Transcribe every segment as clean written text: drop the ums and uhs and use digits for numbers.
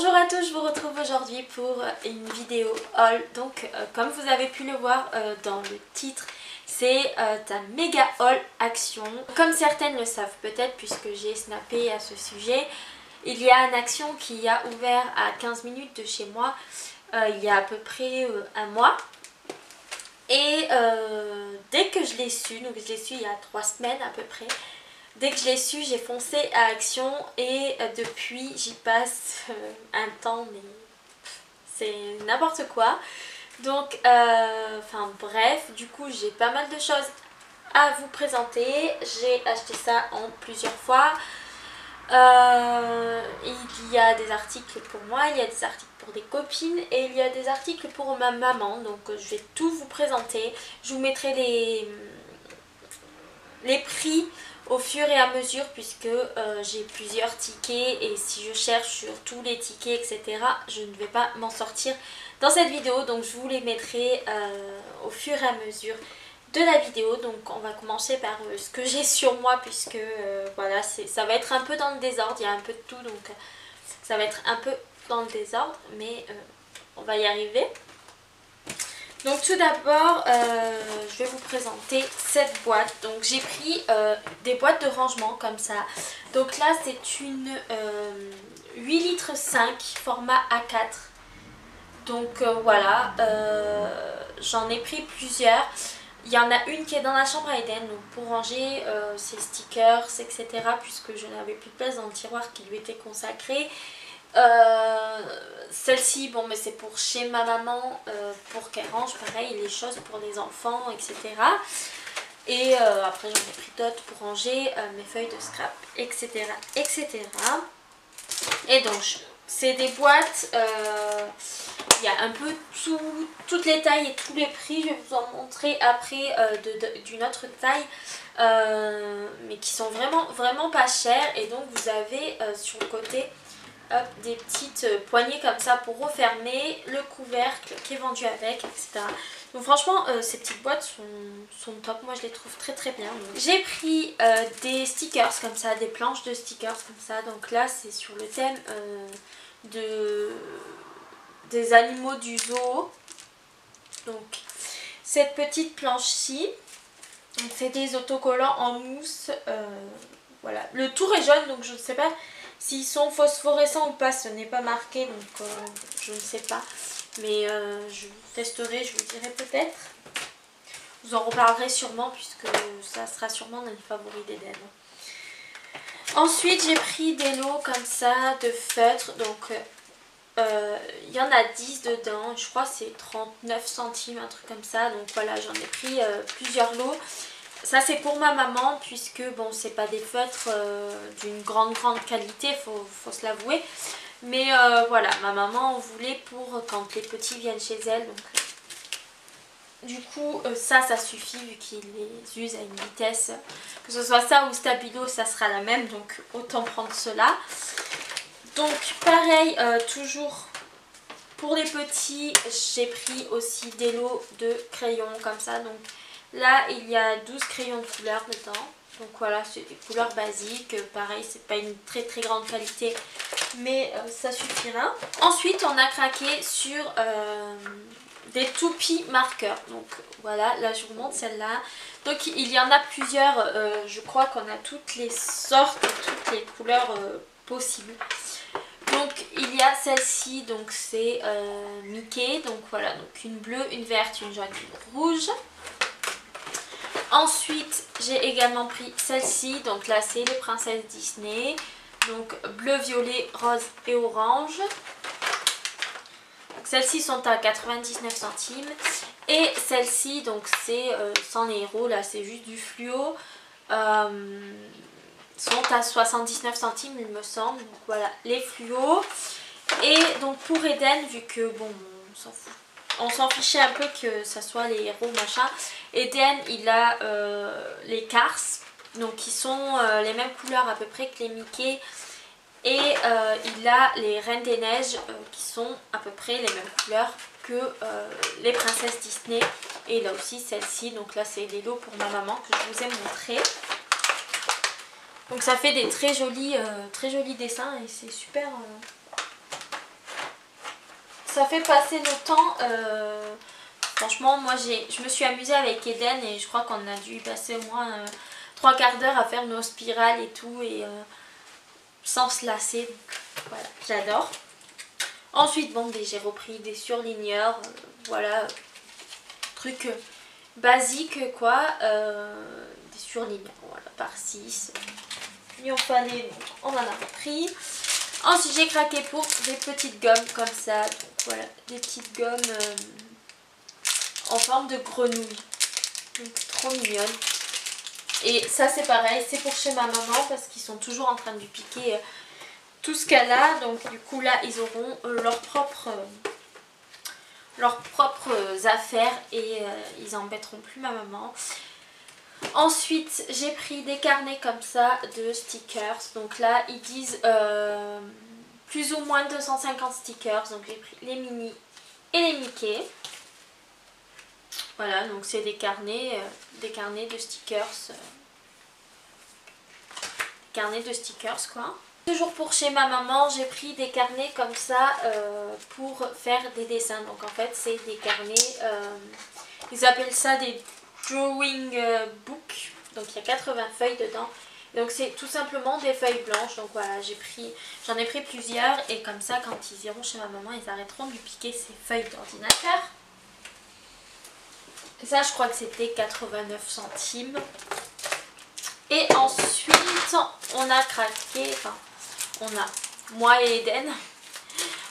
Bonjour à tous, je vous retrouve aujourd'hui pour une vidéo haul. Donc comme vous avez pu le voir dans le titre, c'est un méga haul action. Comme certaines le savent peut-être puisque j'ai snappé à ce sujet, il y a un action qui a ouvert à 15 minutes de chez moi il y a à peu près un mois. Et dès que je l'ai su, donc je l'ai su il y a 3 semaines à peu près, dès que je l'ai su, j'ai foncé à Action et depuis j'y passe un temps, mais c'est n'importe quoi. Donc, enfin bref, du coup j'ai pas mal de choses à vous présenter. J'ai acheté ça en plusieurs fois. Il y a des articles pour moi, il y a des articles pour des copines et il y a des articles pour ma maman. Donc je vais tout vous présenter. Je vous mettrai les prix au fur et à mesure puisque j'ai plusieurs tickets et si je cherche sur tous les tickets etc, je ne vais pas m'en sortir dans cette vidéo. Donc je vous les mettrai au fur et à mesure de la vidéo. Donc on va commencer par ce que j'ai sur moi puisque voilà, ça va être un peu dans le désordre, il y a un peu de tout, donc ça va être un peu dans le désordre, mais on va y arriver. Donc tout d'abord je vais vous présenter cette boîte. Donc j'ai pris des boîtes de rangement comme ça. Donc là c'est une 8 litres 5 format A4. Donc voilà, j'en ai pris plusieurs. Il y en a une qui est dans la chambre à Eden, donc pour ranger ses stickers, etc. Puisque je n'avais plus de place dans le tiroir qui lui était consacré. Celle-ci, bon, mais c'est pour chez ma maman, pour qu'elle range, pareil, les choses pour les enfants, etc. Et après j'en ai pris d'autres pour ranger mes feuilles de scrap, etc. etc. Et donc, c'est des boîtes... il y a un peu toutes les tailles et tous les prix. Je vais vous en montrer après d'une autre taille. Mais qui sont vraiment pas chères. Et donc vous avez sur le côté hop, des petites poignées comme ça pour refermer. Le couvercle qui est vendu avec, etc. Donc franchement ces petites boîtes sont top. Moi je les trouve très bien. J'ai pris des stickers comme ça, des planches de stickers comme ça. Donc là c'est sur le thème des animaux du zoo. Donc cette petite planche-ci, c'est des autocollants en mousse. Voilà, le tour est jaune, donc je ne sais pas s'ils sont phosphorescents ou pas, ce n'est pas marqué, donc je ne sais pas. Mais je testerai, je vous dirai peut-être. Je vous en reparlerai sûrement puisque ça sera sûrement dans les favoris d'Eden. Ensuite j'ai pris des lots comme ça de feutres, donc il y en a 10 dedans, je crois que c'est 39 centimes, un truc comme ça. Donc voilà, j'en ai pris plusieurs lots. Ça c'est pour ma maman puisque bon, c'est pas des feutres d'une grande qualité, faut se l'avouer. Mais voilà, ma maman en voulait pour quand les petits viennent chez elle. Donc du coup ça suffit vu qu'il les use à une vitesse, que ce soit ça ou Stabilo, ça sera la même, donc autant prendre cela. Donc pareil, toujours pour les petits, j'ai pris aussi des lots de crayons comme ça. Donc là il y a 12 crayons de couleur dedans. Donc voilà, c'est des couleurs basiques. Pareil, c'est pas une très grande qualité, mais ça suffira. Ensuite on a craqué sur des toupies marqueurs. Donc voilà, là je vous montre celle-là. Donc il y en a plusieurs, je crois qu'on a toutes les sortes, toutes les couleurs possibles. Donc il y a celle-ci, donc c'est Mickey, donc voilà, donc une bleue, une verte, une jaune, une rouge. Ensuite j'ai également pris celle-ci, donc là c'est les princesses Disney, donc bleu, violet, rose et orange. Celles-ci sont à 99 centimes et celle-ci donc c'est sans les héros, là c'est juste du fluo. Sont à 79 centimes il me semble. Donc voilà les fluos. Et donc pour Eden, vu que bon on s'en fichait un peu que ça soit les héros machin, Eden il a les Cars, donc qui sont les mêmes couleurs à peu près que les Mickey. Et il a les Reines des Neiges qui sont à peu près les mêmes couleurs que les princesses Disney. Et là aussi celle-ci, donc là c'est les lots pour ma maman que je vous ai montré. Donc ça fait des très jolis dessins et c'est super ça fait passer le temps. Franchement, moi je me suis amusée avec Eden et je crois qu'on a dû y passer au moins 3/4 d'heure à faire nos spirales et tout, et sans se lasser. Voilà, j'adore. Ensuite, bon, j'ai repris des surligneurs, voilà, truc basique quoi, des surligneurs, voilà, par 6. Il en fallait, donc on en a repris. Ensuite, j'ai craqué pour des petites gommes comme ça, donc voilà, des petites gommes en forme de grenouille, donc trop mignonne. Et ça c'est pareil, c'est pour chez ma maman parce qu'ils sont toujours en train de lui piquer tout ce qu'elle a. Donc du coup là ils auront leurs propres affaires et ils embêteront plus ma maman. Ensuite j'ai pris des carnets comme ça de stickers. Donc là ils disent plus ou moins 250 stickers. Donc j'ai pris les mini et les Mickey. Voilà, donc c'est des carnets de stickers. Carnets de stickers quoi. Toujours pour chez ma maman, j'ai pris des carnets comme ça pour faire des dessins. Donc en fait c'est des carnets, ils appellent ça des drawing book. Donc il y a 80 feuilles dedans. Donc c'est tout simplement des feuilles blanches. Donc voilà, j'en ai pris plusieurs et comme ça quand ils iront chez ma maman, ils arrêteront de lui piquer ces feuilles d'ordinateur. Ça je crois que c'était 89 centimes. Et ensuite on a craqué, moi et Eden,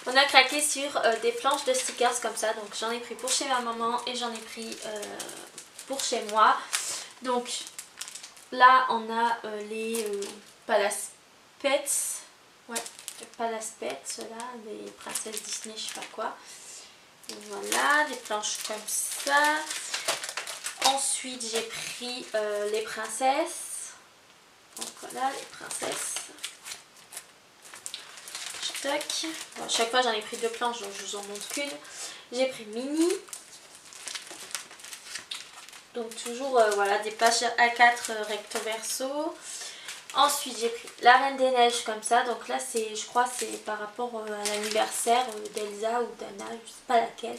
on a craqué sur des planches de stickers comme ça. Donc j'en ai pris pour chez ma maman et j'en ai pris pour chez moi. Donc là on a les Palace Pets, ouais, Palace Pets là, des princesses Disney, je sais pas quoi. Voilà, des planches comme ça. Ensuite j'ai pris les princesses. Donc voilà les princesses. Tac. Bon, à chaque fois j'en ai pris 2 planches donc je vous en montre qu'une. J'ai pris Mini. Donc toujours voilà des pages A4 recto verso. Ensuite j'ai pris la Reine des Neiges comme ça. Donc là c'est, je crois c'est par rapport à l'anniversaire d'Elsa ou d'Anna, je sais pas laquelle.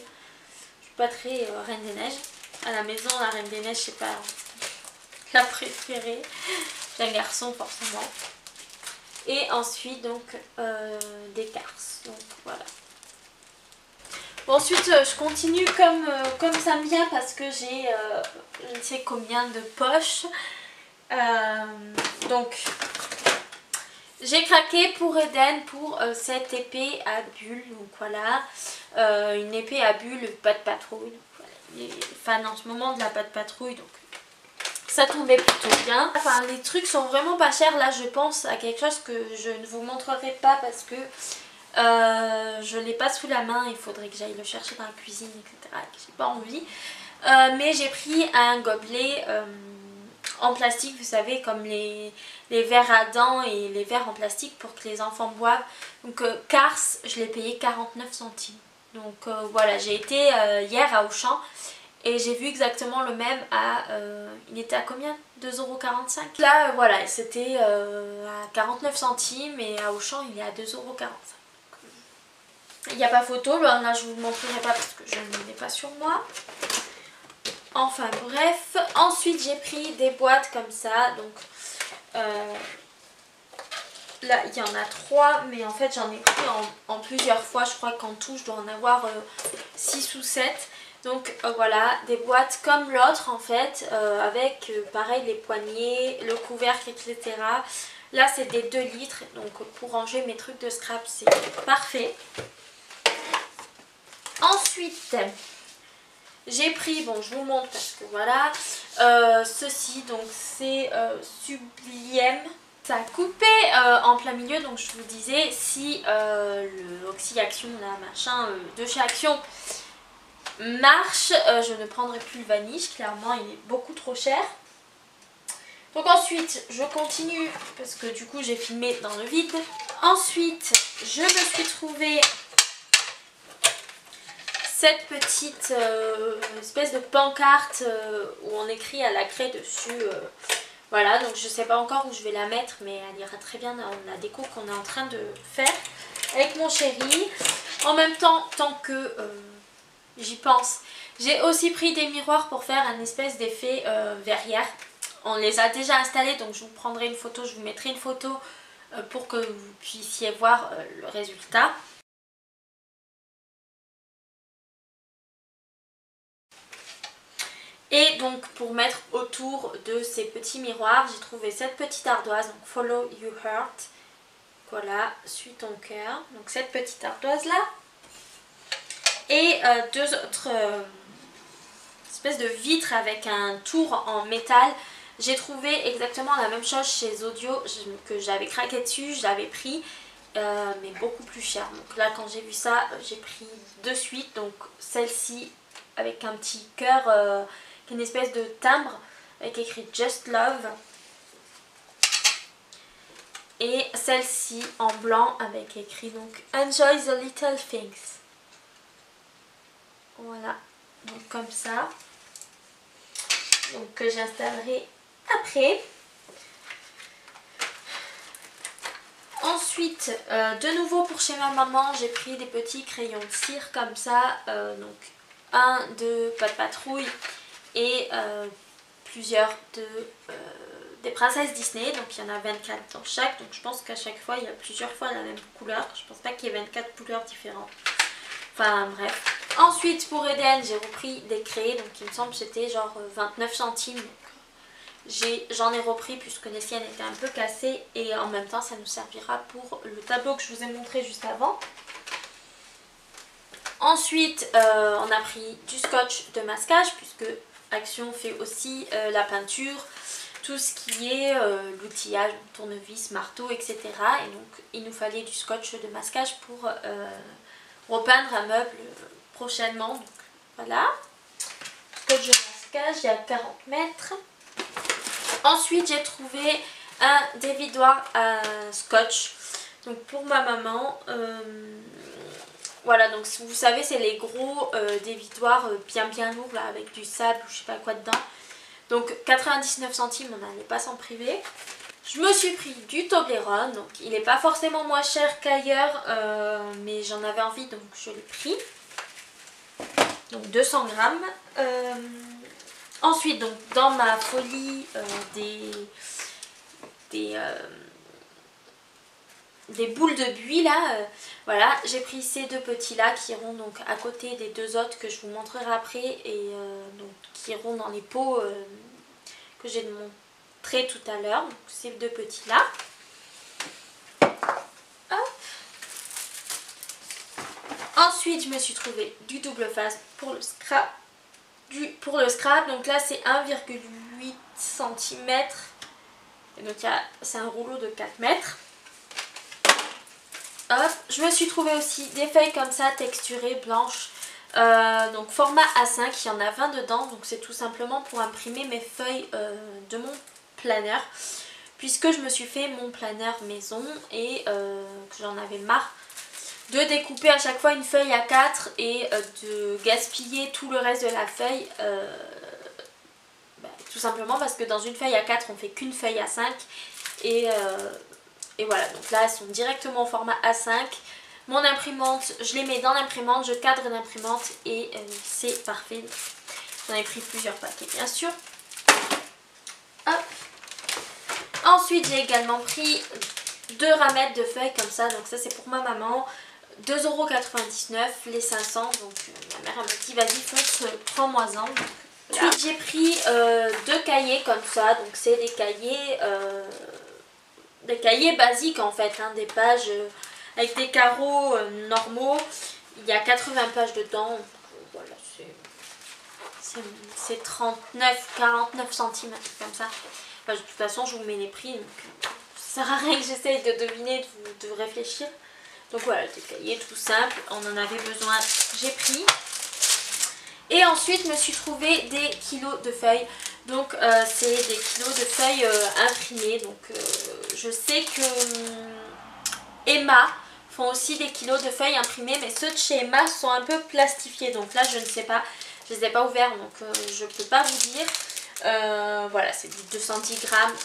Je suis pas très Reine des Neiges. À la maison la Reine des Neiges c'est pas la préférée d'un garçon forcément. Et ensuite donc des Cars. Donc voilà. Bon, ensuite je continue comme ça me vient parce que j'ai je ne sais combien de poches. Donc j'ai craqué pour Eden pour cette épée à bulles. Donc voilà, une épée à bulles Pat' Patrouille. Donc, voilà. Il est fan en ce moment de la Pat' Patrouille, donc ça tombait plutôt bien. Enfin les trucs sont vraiment pas chers. Là je pense à quelque chose que je ne vous montrerai pas parce que je l'ai pas sous la main. Il faudrait que j'aille le chercher dans la cuisine, etc. J'ai pas envie. Mais j'ai pris un gobelet en plastique, vous savez, comme les verres à dents et les verres en plastique pour que les enfants boivent. Donc Cars, je l'ai payé 49 centimes. Donc voilà, j'ai été hier à Auchan et j'ai vu exactement le même à... il était à combien? 2,45 €. Là voilà, c'était à 49 centimes et à Auchan il est à 2,45 €. Il n'y a pas photo, là je vous le montrerai pas parce que je ne l'ai pas sur moi. Enfin bref, ensuite j'ai pris des boîtes comme ça. Donc là il y en a 3, mais en fait j'en ai pris en plusieurs fois. Je crois qu'en tout je dois en avoir 6 ou 7. Donc voilà, des boîtes comme l'autre en fait, avec pareil les poignées, le couvercle, etc. Là c'est des 2 litres, donc pour ranger mes trucs de scrap c'est parfait. Ensuite j'ai pris, bon je vous montre parce que voilà, ceci donc c'est Sublime. Ça a coupé en plein milieu, donc je vous disais si le Oxy Action là, machin de chez Action marche, je ne prendrai plus le Vanish, clairement il est beaucoup trop cher. Donc ensuite je continue parce que du coup j'ai filmé dans le vide. Ensuite je me suis trouvé cette petite espèce de pancarte où on écrit à la craie dessus. Voilà, donc je sais pas encore où je vais la mettre, mais elle ira très bien dans la déco qu'on est en train de faire avec mon chéri. En même temps, tant que j'y pense, j'ai aussi pris des miroirs pour faire un espèce d'effet verrière. On les a déjà installés, donc je vous prendrai une photo, je vous mettrai une photo pour que vous puissiez voir le résultat. Et donc pour mettre autour de ces petits miroirs, j'ai trouvé cette petite ardoise, donc Follow Your Heart. Voilà, suis ton cœur. Donc cette petite ardoise là. Et deux autres espèces de vitres avec un tour en métal. J'ai trouvé exactement la même chose chez Zodio que j'avais craqué dessus, je l'avais pris. Mais beaucoup plus cher. Donc là quand j'ai vu ça, j'ai pris de suite. Donc celle-ci avec un petit cœur, une espèce de timbre avec écrit Just Love. Et celle-ci en blanc avec écrit donc Enjoy the Little Things. Voilà, donc comme ça. Donc que j'installerai après. Ensuite, de nouveau pour chez ma maman, j'ai pris des petits crayons de cire comme ça. Donc un de Pas de Patrouille et plusieurs des princesses Disney. Donc il y en a 24 dans chaque. Donc je pense qu'à chaque fois, il y a plusieurs fois la même couleur. Je pense pas qu'il y ait 24 couleurs différentes. Enfin bref. Ensuite pour Eden, j'ai repris des crayons. Donc il me semble que c'était genre 29 centimes. J'en ai repris puisque les siennes étaient un peu cassées et en même temps ça nous servira pour le tableau que je vous ai montré juste avant. Ensuite on a pris du scotch de masquage puisque Action fait aussi la peinture, tout ce qui est l'outillage, tournevis, marteau, etc. Et donc il nous fallait du scotch de masquage pour repeindre un meuble prochainement. Donc voilà, scotch de masquage, il y a 40 mètres. Ensuite j'ai trouvé un dévidoir à scotch, donc pour ma maman. Voilà, donc vous savez c'est les gros dévidoirs bien lourds là, avec du sable ou je sais pas quoi dedans. Donc 99 centimes, on n'allait pas s'en priver. Je me suis pris du Toblerone, donc il n'est pas forcément moins cher qu'ailleurs, mais j'en avais envie donc je l'ai pris. Donc 200 grammes. Ensuite, donc dans ma folie des boules de buis là, voilà, j'ai pris ces deux petits là qui iront donc à côté des deux autres que je vous montrerai après et donc qui iront dans les pots que j'ai montré tout à l'heure. Donc ces deux petits là. Hop. Ensuite, je me suis trouvé du double face pour le scrap. Donc là c'est 1,8 cm. Et donc c'est un rouleau de 4 mètres. Hop, je me suis trouvé aussi des feuilles comme ça texturées blanches. Donc format A5, il y en a 20 dedans. Donc c'est tout simplement pour imprimer mes feuilles de mon planeur. Puisque je me suis fait mon planeur maison et que j'en avais marre de découper à chaque fois une feuille à 4 et de gaspiller tout le reste de la feuille. Tout simplement parce que dans une feuille à 4 on fait qu'une feuille à 5 et voilà, donc là elles sont directement au format A5. Mon imprimante, je les mets dans l'imprimante, je cadre l'imprimante et c'est parfait. J'en ai pris plusieurs paquets bien sûr. Hop. Ensuite j'ai également pris 2 ramettes de feuilles comme ça, donc ça c'est pour ma maman. 2,99 € les 500, donc ma mère elle m'a dit vas-y fonce, prends-moi-en. Ensuite j'ai pris 2 cahiers comme ça, donc c'est des cahiers basiques en fait, hein, des pages avec des carreaux normaux. Il y a 80 pages dedans, donc, voilà, c'est 49 centimes, un truc comme ça. Enfin, de toute façon je vous mets les prix, donc ça sert à rien que j'essaye de deviner, de réfléchir. Donc voilà, des cahiers tout simple, on en avait besoin, j'ai pris. Et ensuite, je me suis trouvé des kilos de feuilles. Donc c'est des kilos de feuilles imprimées. Donc je sais que Emma font aussi des kilos de feuilles imprimées, mais ceux de chez Emma sont un peu plastifiés. Donc là, je ne sais pas, je les ai pas ouverts, donc je ne peux pas vous dire. Voilà, c'est du 210 grammes,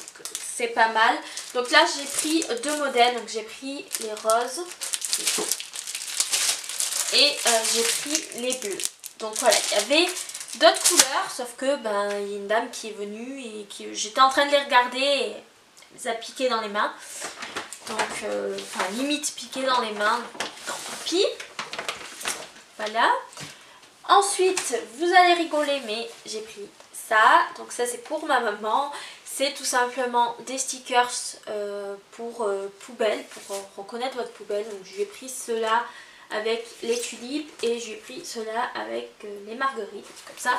c'est pas mal. Donc là, j'ai pris 2 modèles. Donc j'ai pris les roses et j'ai pris les bleus. Donc voilà, il y avait d'autres couleurs, sauf que ben il y a une dame qui est venue et j'étais en train de les regarder et elle les a piqués dans les mains. Donc enfin limite piqué dans les mains, tant pis. Voilà. Ensuite, vous allez rigoler, mais j'ai pris ça. Donc ça c'est pour ma maman. C'est tout simplement des stickers pour poubelle, pour reconnaître votre poubelle. Donc je lui ai pris ceux-là avec les tulipes et je lui ai pris ceux-là avec les marguerites. Comme ça,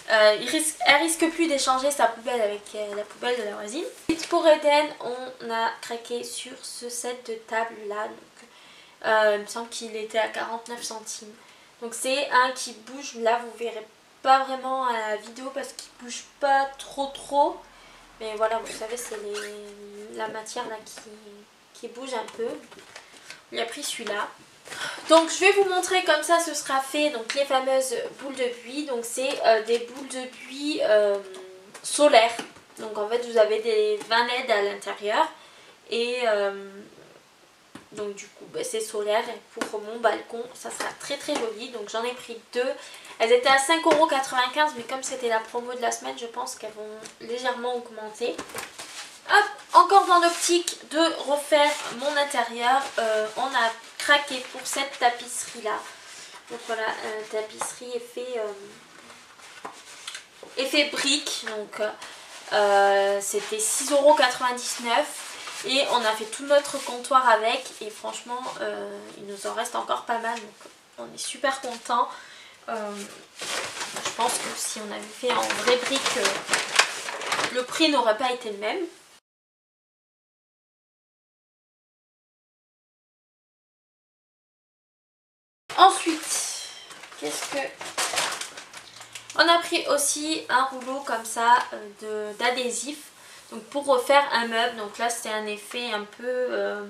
elle risque plus d'échanger sa poubelle avec la poubelle de la voisine. Ensuite pour Eden, on a craqué sur ce set de table là. Donc, il me semble qu'il était à 49 centimes. Donc c'est un qui bouge. Là vous verrez pas vraiment à la vidéo parce qu'il bouge pas trop. Mais voilà, vous savez, c'est la matière là qui bouge un peu. Il a pris celui-là. Donc je vais vous montrer comme ça ce sera fait. Donc les fameuses boules de buis. Donc c'est des boules de buis solaires. Donc en fait vous avez des 20 LED à l'intérieur. Et donc du coup bah, c'est solaire. Et pour mon balcon ça sera très joli. Donc j'en ai pris deux. Elles étaient à 5,95 €, mais comme c'était la promo de la semaine, je pense qu'elles vont légèrement augmenter. Hop, encore dans l'optique de refaire mon intérieur, on a craqué pour cette tapisserie là. Donc voilà, tapisserie effet brique. Donc c'était 6,99 € et on a fait tout notre comptoir avec. Et franchement, il nous en reste encore pas mal. Donc on est super contents. Je pense que si on avait fait en vraie brique, le prix n'aurait pas été le même. Ensuite, qu'est-ce que... On a pris aussi un rouleau comme ça d'adhésif. Donc pour refaire un meuble. Donc là c'est un effet un peu...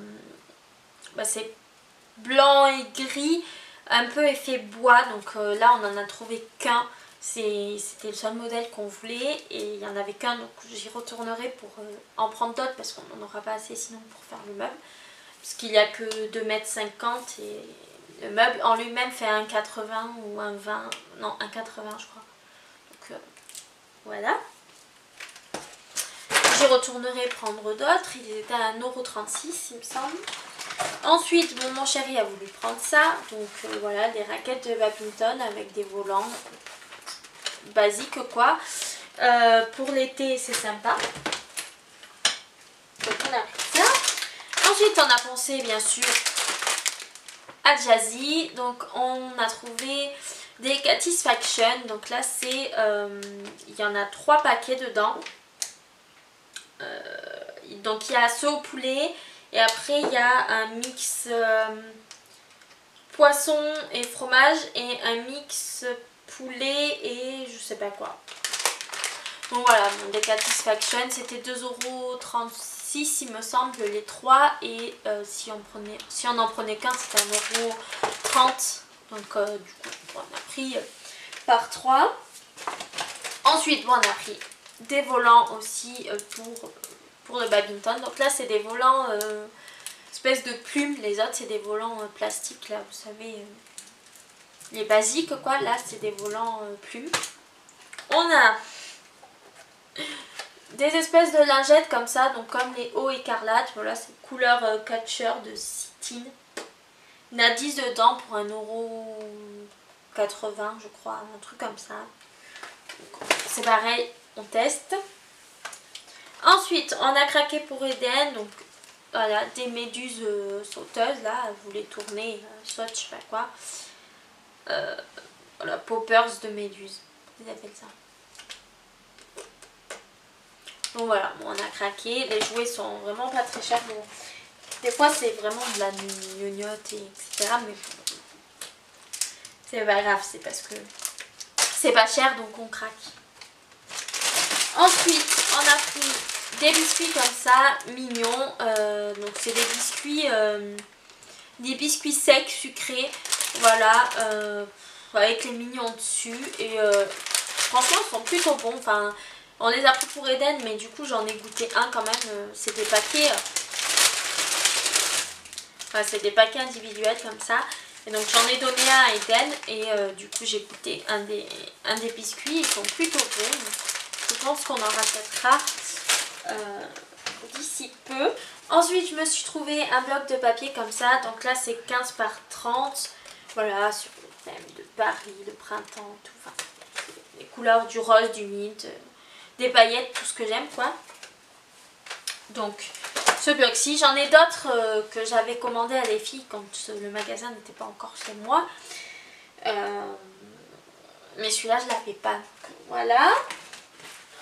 c'est blanc et gris. Un peu effet bois. Donc là on en a trouvé qu'un. C'était le seul modèle qu'on voulait et il n'y en avait qu'un, donc j'y retournerai pour en prendre d'autres parce qu'on n'en aura pas assez sinon pour faire le meuble, parce qu'il n'y a que 2,50 m et le meuble en lui-même fait un 80 ou un 20, non un 80 je crois. Donc voilà, j'y retournerai prendre d'autres. Ils étaient à 1,36 € il me semble. Ensuite mon chéri a voulu prendre ça, donc voilà, des raquettes de badminton avec des volants basique quoi. Pour l'été c'est sympa. Donc on a pris ça. Ensuite on a pensé bien sûr à Jazzy. Donc on a trouvé des Catisfaction. Donc là c'est il y en a 3 paquets dedans. Donc il y a ceux au poulet et après il y a un mix poisson et fromage et un mix poulet et je sais pas quoi. Donc voilà, bon, des Catisfaction c'était 2,36 € il me semble les 3 et si on en prenait qu'un c'était 1,30 €. Donc du coup on a pris par 3. Ensuite bon, on a pris des volants aussi pour le badminton. Donc là c'est des volants espèce de plumes, les autres c'est des volants plastiques là, vous savez, les basiques quoi. Là c'est des volants plumes. On a des espèces de lingettes comme ça, donc comme les hauts écarlates. Voilà, c'est couleur catcher de Citine. Il y en a 10 dedans pour 1,80 € je crois, un truc comme ça. C'est pareil, on teste. Ensuite on a craqué pour Eden. Donc voilà, des méduses sauteuses là, elle voulait tourner, saute, je sais pas quoi. Voilà, poppers de méduses, ils appellent ça. Donc voilà, bon, on a craqué. Les jouets sont vraiment pas très chers. Bon, des fois c'est vraiment de la gnognotte etc. Mais c'est pas grave, c'est parce que c'est pas cher donc on craque. Ensuite on a pris des biscuits comme ça, mignons. Donc c'est des biscuits secs, sucrés. Voilà, avec les mignons dessus. Et franchement ils sont plutôt bons. Enfin, on les a pris pour Eden, mais du coup j'en ai goûté un quand même. C'est des paquets. Enfin, c'est des paquets individuels comme ça. Et donc j'en ai donné un à Eden et du coup j'ai goûté un des biscuits. Ils sont plutôt bons. Je pense qu'on en rachètera d'ici peu. Ensuite je me suis trouvé un bloc de papier comme ça. Donc là c'est 15 par 30. Voilà, sur le thème de Paris, le printemps, tout. Enfin, les couleurs du rose, du mint, des paillettes, tout ce que j'aime quoi. Donc ce bloc-ci, j'en ai d'autres que j'avais commandé à les filles quand le magasin n'était pas encore chez moi. Mais celui-là je l'avais pas. Donc, voilà.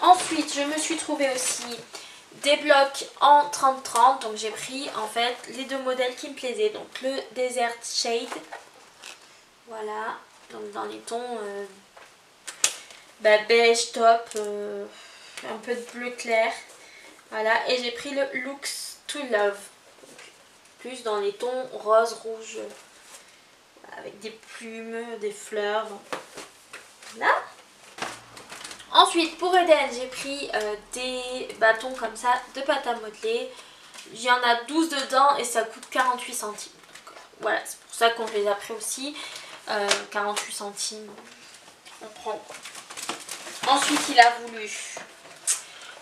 Ensuite je me suis trouvé aussi des blocs en 30-30. Donc j'ai pris en fait les deux modèles qui me plaisaient. Donc le Desert Shade. Voilà. Donc dans les tons beige top, un peu de bleu clair. Voilà, et j'ai pris le Looks to Love. Donc, plus dans les tons rose, rouge, avec des plumes, des fleurs. Voilà. Ensuite, pour Eden, j'ai pris des bâtons comme ça de pâte à modeler. Il y en a 12 dedans et ça coûte 48 centimes. Donc, voilà, c'est pour ça qu'on les a pris aussi. 48 centimes, on prend. Ensuite, il a voulu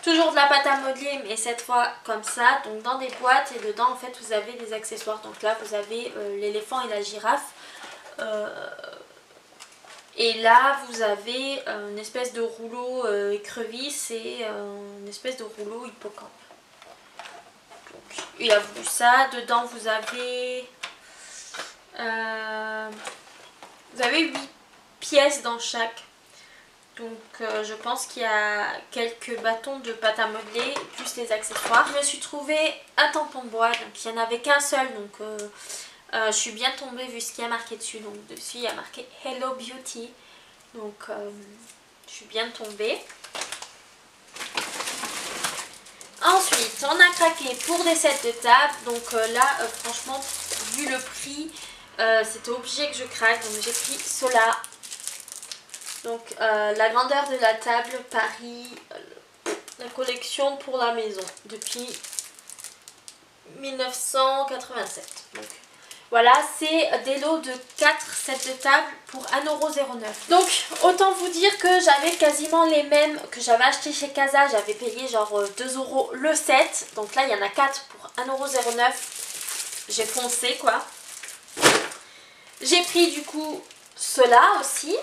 toujours de la pâte à modeler, mais cette fois comme ça, donc dans des boîtes, et dedans en fait vous avez des accessoires. Donc là vous avez l'éléphant et la girafe, et là vous avez une espèce de rouleau écrevisse et une espèce de rouleau hippocampe. Donc il a voulu ça. Dedans vous avez 8 pièces dans chaque. Donc je pense qu'il y a quelques bâtons de pâte à modeler plus les accessoires. Je me suis trouvé un tampon de bois, donc il n'y en avait qu'un seul, donc je suis bien tombée vu ce qu'il y a marqué dessus. Donc dessus il y a marqué Hello Beauty, donc je suis bien tombée. Ensuite on a craqué pour des sets de table, donc là franchement vu le prix c'était obligé que je craque, donc j'ai pris cela. Donc la grandeur de la table Paris, la collection pour la maison depuis 1987. Donc voilà, c'est des lots de 4 sets de table pour 1,09€. Donc autant vous dire que j'avais quasiment les mêmes que j'avais acheté chez Casa. J'avais payé genre 2€ le set. Donc là il y en a 4 pour 1,09€. J'ai foncé quoi. J'ai pris du coup cela aussi.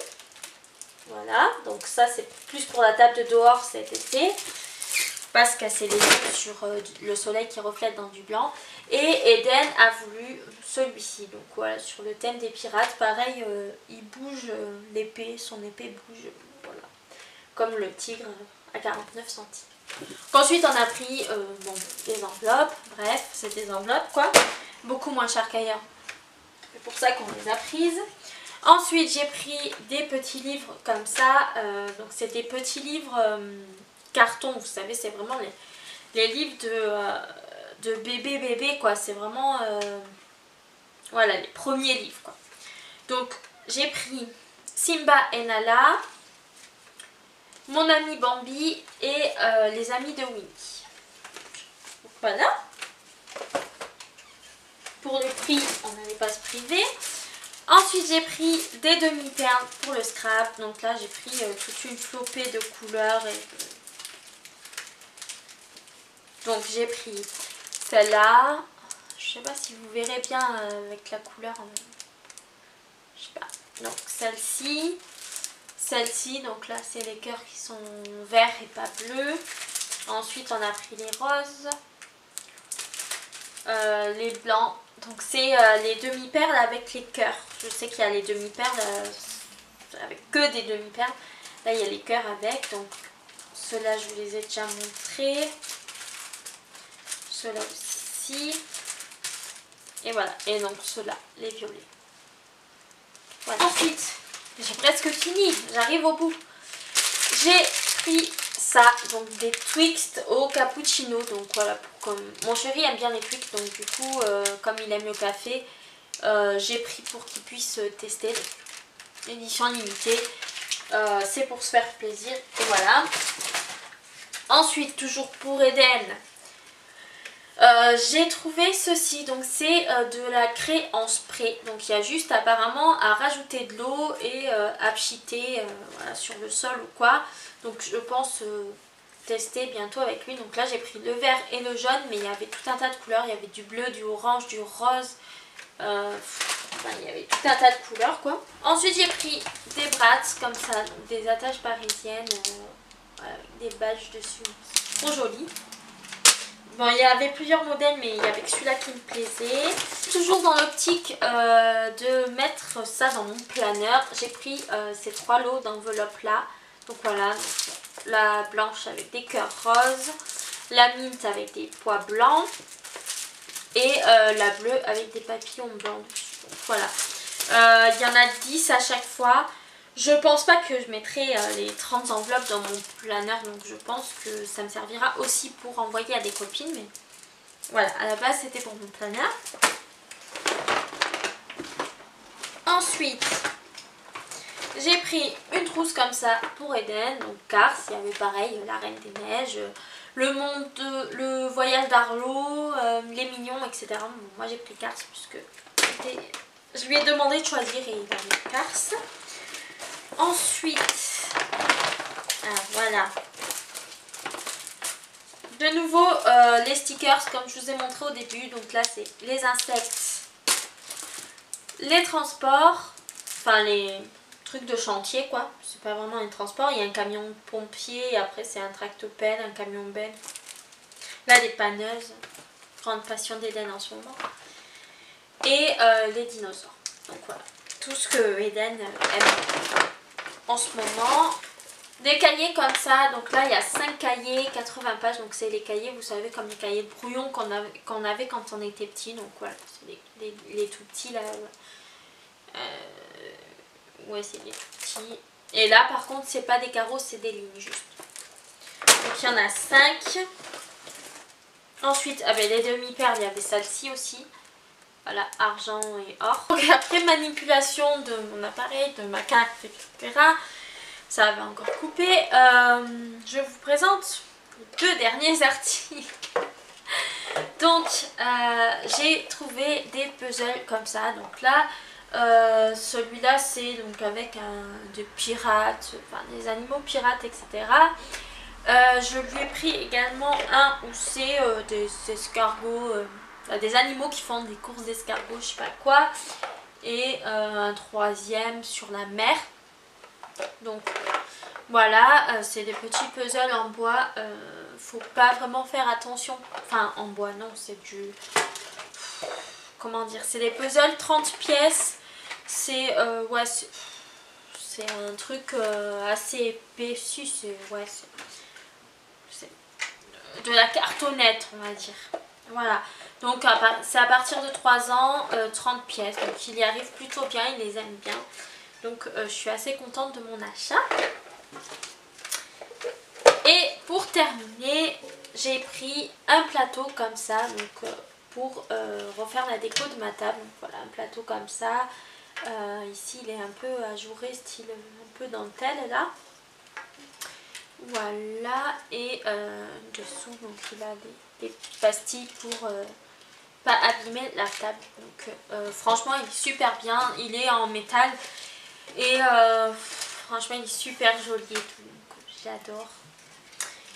Voilà, donc ça c'est plus pour la table de dehors cet été. Pas se casser les yeux sur le soleil qui reflète dans du blanc. Et Eden a voulu celui-ci. Donc voilà, sur le thème des pirates, pareil, il bouge l'épée, son épée bouge, voilà. Comme le tigre à 49 centimes. Ensuite on a pris bon, des enveloppes, bref, c'est des enveloppes quoi. Beaucoup moins cher qu'ailleurs. C'est pour ça qu'on les a prises. Ensuite j'ai pris des petits livres comme ça, donc c'est des petits livres carton, vous savez c'est vraiment les livres de bébé quoi, c'est vraiment voilà les premiers livres quoi. Donc j'ai pris Simba et Nala, Mon ami Bambi et Les amis de Winnie. Donc, voilà. Pour le prix on n'allait pas se priver. Ensuite j'ai pris des demi-perles pour le scrap. Donc là j'ai pris toute une flopée de couleurs. Donc j'ai pris celle-là. Je sais pas si vous verrez bien avec la couleur. Je sais pas. Donc celle-ci. Celle-ci. Donc là c'est les cœurs qui sont verts et pas bleus. Ensuite on a pris les roses. Les blancs. Donc c'est les demi-perles avec les cœurs. Je sais qu'il y a les demi-perles avec que des demi-perles. Là il y a les cœurs avec. Donc ceux-là je vous les ai déjà montrés. Ceux-là aussi. Et voilà. Et donc ceux-là, les violets. Voilà. Ensuite, j'ai presque fini. J'arrive au bout. J'ai pris ça, donc des Twix au cappuccino. Donc voilà, comme mon chéri aime bien les Twix, donc du coup, comme il aime le café, j'ai pris pour qu'il puisse tester. Édition limitée. C'est pour se faire plaisir. Et voilà. Ensuite, toujours pour Eden, J'ai trouvé ceci, donc c'est de la craie en spray. Donc il y a juste apparemment à rajouter de l'eau et à pchiter voilà, sur le sol ou quoi. Donc je pense tester bientôt avec lui. Donc là j'ai pris le vert et le jaune, mais il y avait tout un tas de couleurs. Il y avait du bleu, du orange, du rose. Enfin, il y avait tout un tas de couleurs quoi. Ensuite j'ai pris des brats comme ça, donc des attaches parisiennes avec des badges dessus. Trop joli. Bon, il y avait plusieurs modèles, mais il y avait que celui-là qui me plaisait. Toujours dans l'optique de mettre ça dans mon planeur, j'ai pris ces 3 lots d'enveloppes là. Donc voilà, donc, la blanche avec des cœurs roses, la mint avec des pois blancs et la bleue avec des papillons blancs dessus. Donc voilà, il y en a 10 à chaque fois. Je pense pas que je mettrai les 30 enveloppes dans mon planeur, donc je pense que ça me servira aussi pour envoyer à des copines. Mais voilà, à la base c'était pour mon planeur. Ensuite, j'ai pris une trousse comme ça pour Eden, donc Cars, il y avait pareil, la Reine des Neiges, le voyage d'Arlo, les mignons, etc. Bon, moi j'ai pris Cars puisque je lui ai demandé de choisir et il a mis Cars. Ensuite, voilà, de nouveau les stickers comme je vous ai montré au début. Donc là c'est les insectes, les transports, enfin les trucs de chantier quoi. C'est pas vraiment un transport, il y a un camion pompier et après c'est un tractopelle, un camion benne. Là des panneuses, grande passion d'Eden en ce moment. Et les dinosaures. Donc voilà, tout ce que Eden aime en ce moment. Des cahiers comme ça, donc là il y a 5 cahiers, 80 pages, donc c'est les cahiers, vous savez, comme les cahiers de brouillon qu'on avait quand on était petit. Donc voilà, c'est les tout petits là. Ouais, c'est les tout petits. Et là par contre c'est pas des carreaux, c'est des lignes juste. Donc il y en a 5. Ensuite, avec les demi-perles, il y avait celle-ci aussi. Voilà, argent et or. Donc après manipulation de mon appareil, de ma carte, etc. Ça avait encore coupé. Je vous présente les 2 derniers articles. Donc j'ai trouvé des puzzles comme ça. Donc là, celui-là c'est donc avec des pirates, enfin des animaux pirates, etc. Je lui ai pris également un où c'est des escargots, des animaux qui font des courses d'escargots, je sais pas quoi. Et un troisième sur la mer. Donc voilà, c'est des petits puzzles en bois. Faut pas vraiment faire attention. Enfin en bois non, c'est du... Comment dire, c'est des puzzles 30 pièces. C'est ouais, c'est un truc assez épais. Si, c'est ouais, c'est de la cartonnette on va dire. Voilà, donc c'est à partir de 3 ans, 30 pièces. Donc il y arrive plutôt bien, il les aime bien. Donc je suis assez contente de mon achat. Et pour terminer, j'ai pris un plateau comme ça, donc pour refaire la déco de ma table. Donc voilà, un plateau comme ça. Ici il est un peu ajouré, style un peu dentelle là. Voilà, et dessous donc il a des petites pastilles pour pas abîmer la table. Donc franchement il est super bien, il est en métal et franchement il est super joli et tout, donc j'adore.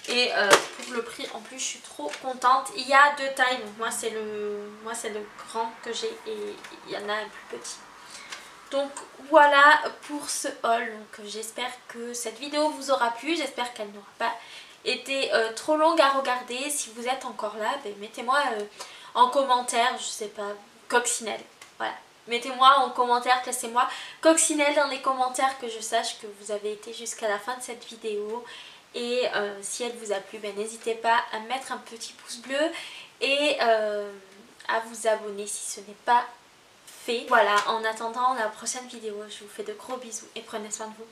Et pour le prix en plus je suis trop contente. Il y a 2 tailles, donc moi c'est le grand que j'ai et il y en a un plus petit. Donc voilà pour ce haul. Donc j'espère que cette vidéo vous aura plu, j'espère qu'elle n'aura pas été trop longue à regarder. Si vous êtes encore là, ben, mettez-moi en commentaire, je sais pas, coccinelle. Voilà, mettez-moi en commentaire, laissez-moi coccinelle dans les commentaires, que je sache que vous avez été jusqu'à la fin de cette vidéo. Et si elle vous a plu, ben, n'hésitez pas à mettre un petit pouce bleu et à vous abonner si ce n'est pas fait. Voilà, en attendant la prochaine vidéo, je vous fais de gros bisous et prenez soin de vous.